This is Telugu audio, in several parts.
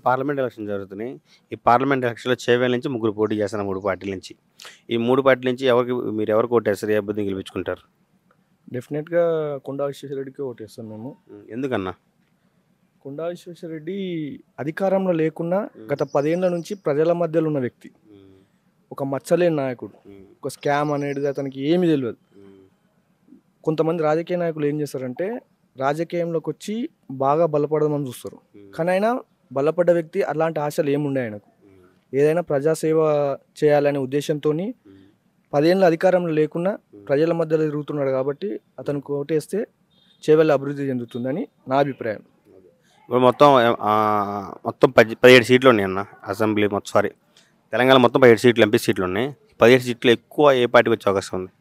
పార్లమెంట్ ఎలక్షన్ జరుగుతున్నాయి. ఈ పార్లమెంట్ ఎలక్షన్‌లో చేవెళ్ళ నుంచి ముగ్గురు పోటీ చేస్తున్నారు 3 పార్టీల నుంచి. ఈ 3 పార్టీల నుంచి మీరెవరికి ఓటేస్తారు? ఏ అభ్యర్థిని గెలిపించుకుంటారు? డెఫినెట్‌గా కొండా విశ్వేశ్వరరెడ్డికే ఓటేస్తాం మేము. ఎందుకన్నా? కొండా విశ్వేశ్వరరెడ్డి అధికారంలో లేకున్నా గత 10 ఏళ్ల నుంచి ప్రజల మధ్యలో ఉన్న వ్యక్తి. ఒక మచ్చలేని నాయకుడు. ఒక స్కామ్ అనేది అతనికి ఏమీ తెలవదు. కొంతమంది రాజకీయ నాయకులు ఏం చేస్తారంటే రాజకీయంలోకి వచ్చి బాగా బలపడదామని చూస్తారు. కానీ ఆయన బలపడ్డ వ్యక్తి అలాంటి ఆశలు ఏముండే ఆయనకు. ఏదైనా ప్రజాసేవ చేయాలనే ఉద్దేశంతో 10 ఏళ్ళ అధికారంలో లేకున్నా ప్రజల మధ్యలో తిరుగుతున్నాడు కాబట్టి అతనికి ఓటేస్తే చేవెళ్ళ అభివృద్ధి చెందుతుందని నా అభిప్రాయం. ఇప్పుడు మొత్తం 17 సీట్లు ఉన్నాయి అన్న అసెంబ్లీ మొత్తం. తెలంగాణ మొత్తం 17 సీట్లు ఎంపీ సీట్లు ఉన్నాయి. 17 సీట్లు ఎక్కువ ఏ పార్టీకి వచ్చే అవకాశం ఉంది?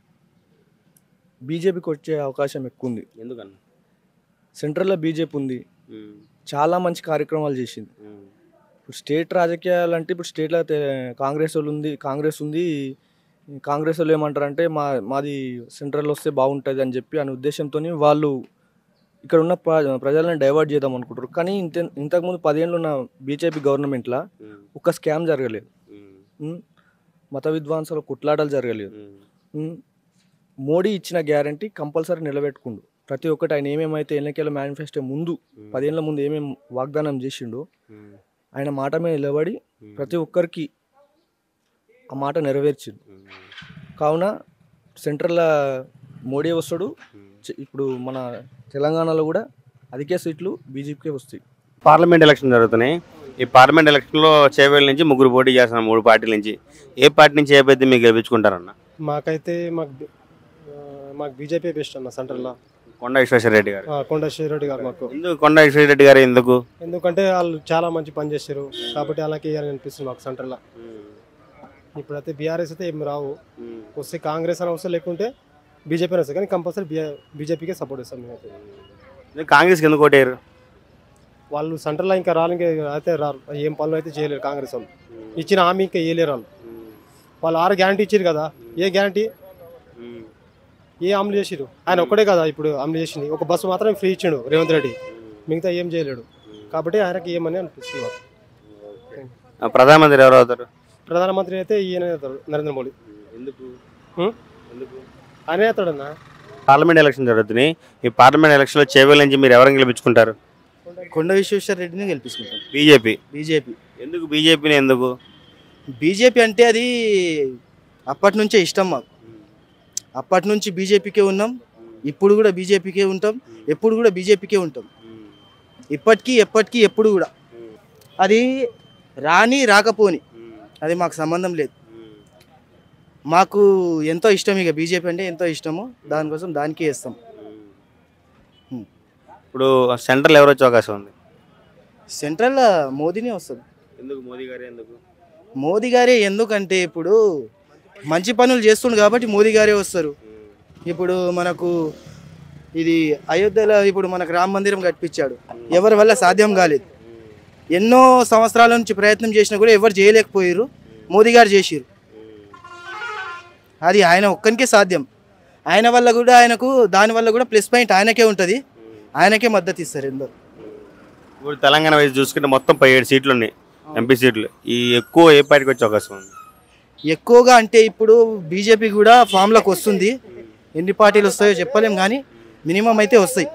బీజేపీకి వచ్చే అవకాశం ఎక్కువ ఉంది. ఎందుకన్నా? సెంట్రల్లో బీజేపీ ఉంది. చాలా మంచి కార్యక్రమాలు చేసింది. ఇప్పుడు స్టేట్ రాజకీయాలు అంటే ఇప్పుడు స్టేట్లో కాంగ్రెస్ ఉంది. కాంగ్రెస్ వాళ్ళు ఏమంటారంటే మాది సెంట్రల్ వస్తే బాగుంటుంది అని చెప్పి అనే ఉద్దేశంతో వాళ్ళు ఇక్కడ ఉన్న ప్రజలను డైవర్ట్ చేద్దాం అనుకుంటారు. కానీ ఇంతకుముందు 10 ఏళ్ళు ఉన్న బీజేపీ గవర్నమెంట్లో ఒక్క స్కామ్ జరగలేదు. మత విద్వాంసాల కొట్లాటలు జరగలేదు. మోడీ ఇచ్చిన గ్యారంటీ కంపల్సరీ నిలబెట్టుకుండు. ప్రతి ఒక్కటి ఆయన ఏమేమైతే ఎన్నికల మేనిఫెస్టో ముందు 10 ఏళ్ళ ముందు ఏమేమి వాగ్దానం చేసిండో ఆయన మాట మీద నిలబడి ప్రతి ఒక్కరికి ఆ మాట నెరవేర్చిండు. కావున సెంట్రల్లో మోడీ వస్తాడు. ఇప్పుడు మన తెలంగాణలో కూడా అధిక సీట్లు బీజేపీకే వస్తాయి. పార్లమెంట్ ఎలక్షన్ జరుగుతున్నాయి. ఈ పార్లమెంట్ ఎలక్షన్లో చేవెళ్ళ నుంచి ముగ్గురు పోటీ చేస్తున్నారు 3 పార్టీల నుంచి. ఏ పార్టీ నుంచి ఏ అభ్యర్థి మీకు గెలిపించుకుంటారన్న? మాకు బీజేపీ బెస్ట్ అన్న సెంట్రల్లో. కొండా విశ్వేశ్వరరెడ్డి గారు. కొండా విశ్వేశ్వరరెడ్డి గారు మాకు. ఎందుకు కొండా విశ్వేశ్వరరెడ్డి గారు? ఎందుకంటే వాళ్ళు చాలా మంచి పని చేశారు కాబట్టి వాళ్ళకి వేయాలని అనిపిస్తుంది మాకు సెంట్రల్లో. ఇప్పుడైతే బీఆర్ఎస్ అయితే ఏమి రావు. వస్తే కాంగ్రెస్ అని వస్తే లేకుంటే బీజేపీ అని వస్తాయి. కానీ కంపల్సరీ బీజేపీకే సపోర్ట్ ఇస్తాం మేమైతే. కాంగ్రెస్కి ఎందుకు ఓటేరు? వాళ్ళు సెంట్రల్లో ఇంకా అయితే రారు. ఏం పనులు అయితే చేయలేరు కాంగ్రెస్ వాళ్ళు. ఇచ్చిన హామీ ఇంకా వేయలేరు వాళ్ళు 6 గ్యారంటీ ఇచ్చారు కదా. ఏ గ్యారంటీ ఏ అమలు చేసిరు? ఆయన ఒక్కడే కదా ఇప్పుడు అమలు చేసింది. ఒక బస్సు మాత్రం ఫ్రీ ఇచ్చిండు రేవంత్ రెడ్డి, మిగతా ఏం చేయలేడు. కాబట్టి ఆయనకి ఏమని అనిపిస్తుంది. ప్రధానమంత్రి ఎవరు అవుతారు? ప్రధానమంత్రి అయితే ఈయన అవుతాడు, నరేంద్ర మోడీ. ఆయనే అవుతాడన్నా. పార్లమెంట్ ఎలక్షన్ జరుగుతున్నాయి. ఈ పార్లమెంట్ ఎలక్షన్లో చేవెళ్ళ నుంచి మీరు ఎవరిని గెలిపించుకుంటారు? కొండ విశ్వేశ్వరరెడ్డిని గెలిపించుకుంటాం. బీజేపీ. ఎందుకు బీజేపీని? ఎందుకు బీజేపీ అంటే అది అప్పటి నుంచే ఇష్టం మాకు. అప్పటి నుంచి బీజేపీకే ఉన్నాం. ఇప్పుడు కూడా బీజేపీకే ఉంటాం. ఎప్పుడు కూడా బీజేపీకే ఉంటాం. ఇప్పటికీ ఎప్పటికీ ఎప్పుడు కూడా. అది రాకపోని అది మాకు సంబంధం లేదు. మాకు ఎంతో ఇష్టం. ఇక బీజేపీ అంటే ఎంతో ఇష్టము. దానికోసం దానికే వేస్తాం. ఇప్పుడు సెంట్రల్ ఎవరు వచ్చే అవకాశం ఉంది? సెంట్రల్ మోదీనే వస్తుంది. ఎందుకు మోదీ గారే? ఎందుకు మోదీ గారే? ఎందుకంటే ఇప్పుడు మంచి పనులు చేస్తుండు కాబట్టి మోదీ గారే వస్తారు. ఇప్పుడు మనకు ఇది అయోధ్యలో ఇప్పుడు మనకు రామ మందిరం కట్టించాడు. ఎవరి వల్ల సాధ్యం కాలేదు. ఎన్నో సంవత్సరాల నుంచి ప్రయత్నం చేసినా కూడా ఎవరు చేయలేకపోయారు. మోదీ గారు చేసిరు. అది ఆయన ఒక్కనికే సాధ్యం. ఆయన వల్ల కూడా ఆయనకు దానివల్ల కూడా ప్లస్ పాయింట్ ఆయనకే ఉంటుంది. ఆయనకే మద్దతు ఇస్తారు ఎందరో. ఇప్పుడు తెలంగాణ వైపు చూసుకుంటే మొత్తం 17 సీట్లు ఉన్నాయి ఎంపీ సీట్లు. ఈ ఎక్కువ ఏ పార్టీకి వచ్చే అవకాశం ఉంది? ఎక్కువగా అంటే ఇప్పుడు బీజేపీ కూడా ఫామ్లోకి వస్తుంది. ఎన్ని పార్టీలు వస్తాయో చెప్పలేం కానీ మినిమం అయితే వస్తాయి.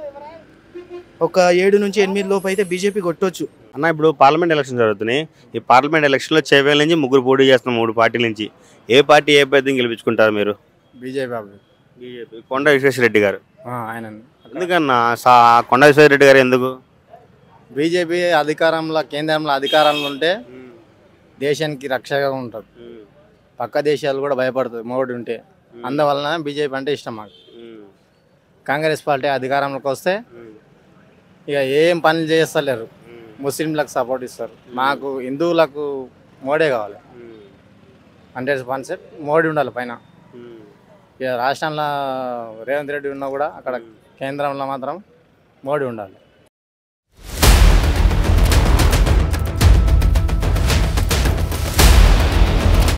ఒక 7 నుంచి 8 లోపు అయితే బీజేపీ కొట్టవచ్చు అన్న. ఇప్పుడు పార్లమెంట్ ఎలక్షన్ జరుగుతున్నాయి. ఈ పార్లమెంట్ ఎలక్షన్లో చేవెళ్ళ నుంచి ముగ్గురు పోటీ చేస్తున్నారు 3 పార్టీల నుంచి. ఏ పార్టీ ఏ అభ్యర్థిని గెలిపించుకుంటారు మీరు? బీజేపీ. కొండా విశ్వేశ్వరరెడ్డి గారు. ఆయన ఎందుకన్నా కొండా విశ్వేశ్వరరెడ్డి గారు ఎందుకు? బీజేపీ కేంద్రంలో అధికారంలో ఉంటే దేశానికి రక్షగా ఉంటుంది. పక్క దేశాలు కూడా భయపడుతుంది మోడీ ఉంటే. అందువలన బీజేపీ అంటే ఇష్టం మాకు. కాంగ్రెస్ పార్టీ అధికారంలోకి వస్తే ఇక ఏం పనులు చేస్తలేరు. ముస్లింలకు సపోర్ట్ ఇస్తారు. మాకు హిందువులకు మోడీ కావాలి. 100% మోడీ ఉండాలి పైన. ఇక రాష్ట్రంలో రేవంత్ రెడ్డి ఉన్నా కూడా అక్కడ కేంద్రంలో మాత్రం మోడీ ఉండాలి.